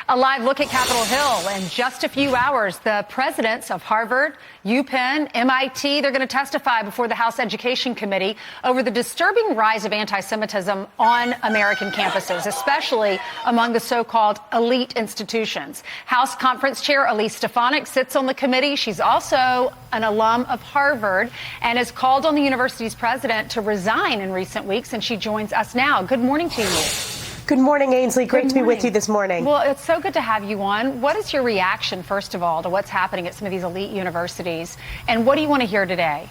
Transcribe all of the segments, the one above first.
A live look at Capitol Hill in just a few hours. The presidents of Harvard, UPenn, MIT, they're going to testify before the House Education Committee over the disturbing rise of anti-Semitism on American campuses, especially among the so-called elite institutions. House Conference Chair Elise Stefanik sits on the committee. She's also an alum of Harvard and has called on the university's president to resign in recent weeks, and she joins us now. Good morning to you. Good morning, Ainsley. Great to be with you this morning. Well, it's so good to have you on. What is your reaction, first of all, to what's happening at some of these elite universities? And what do you want to hear today?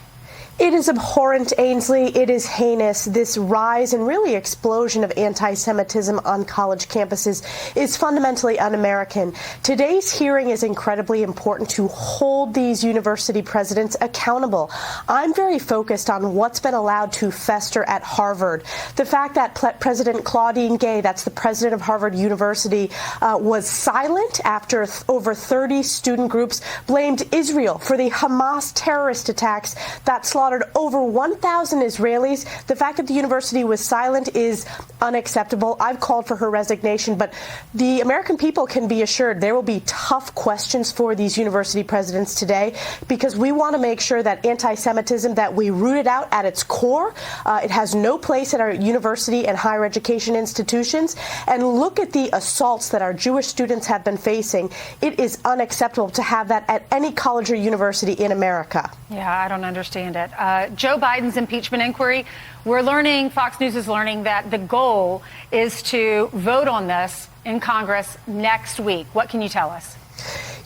It is abhorrent, Ainsley. It is heinous. This rise and really explosion of anti-Semitism on college campuses is fundamentally un-American. Today's hearing is incredibly important to hold these university presidents accountable. I'm very focused on what's been allowed to fester at Harvard. The fact that President Claudine Gay, that's the president of Harvard University, was silent after over 30 student groups blamed Israel for the Hamas terrorist attacks that slaughtered over 1,000 Israelis. The fact that the university was silent is unacceptable. I've called for her resignation, but the American people can be assured there will be tough questions for these university presidents today, because we want to make sure that anti-Semitism, that we root it out at its core. It has no place at our university and higher education institutions. And look at the assaults that our Jewish students have been facing. It is unacceptable to have that at any college or university in America. Yeah, I don't understand it. Joe Biden's impeachment inquiry, Fox News is learning that the goal is to vote on this in Congress next week. What can you tell us?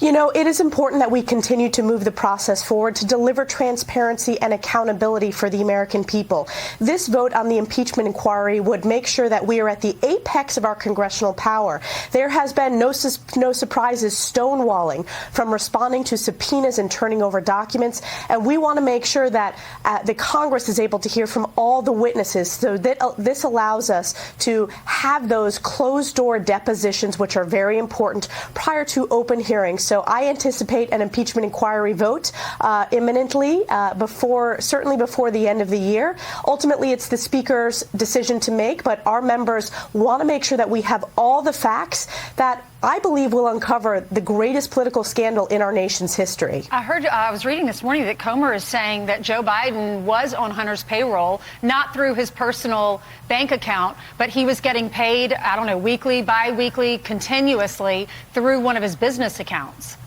You know, it is important that we continue to move the process forward to deliver transparency and accountability for the American people. This vote on the impeachment inquiry would make sure that we are at the apex of our congressional power. There has been no surprises stonewalling from responding to subpoenas and turning over documents. And we want to make sure that the Congress is able to hear from all the witnesses, so that this allows us to have those closed-door depositions, which are very important, prior to open hearings. So I anticipate an impeachment inquiry vote imminently, certainly before the end of the year. Ultimately, it's the Speaker's decision to make, but our members want to make sure that we have all the facts that I believe will uncover the greatest political scandal in our nation's history. I was reading this morning that Comer is saying that Joe Biden was on Hunter's payroll, not through his personal bank account, but he was getting paid, I don't know, weekly, bi-weekly, continuously through one of his business accounts.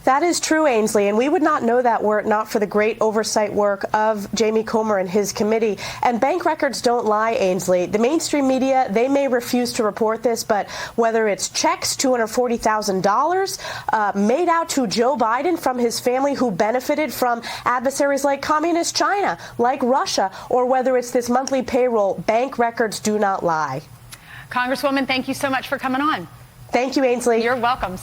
That is true, Ainsley, and we would not know that were it not for the great oversight work of Jamie Comer and his committee. And bank records don't lie, Ainsley. The mainstream media, they may refuse to report this, but whether it's checks, $240,000 made out to Joe Biden from his family who benefited from adversaries like Communist China, like Russia, or whether it's this monthly payroll, bank records do not lie. Congresswoman, thank you so much for coming on. Thank you, Ainsley. You're welcome.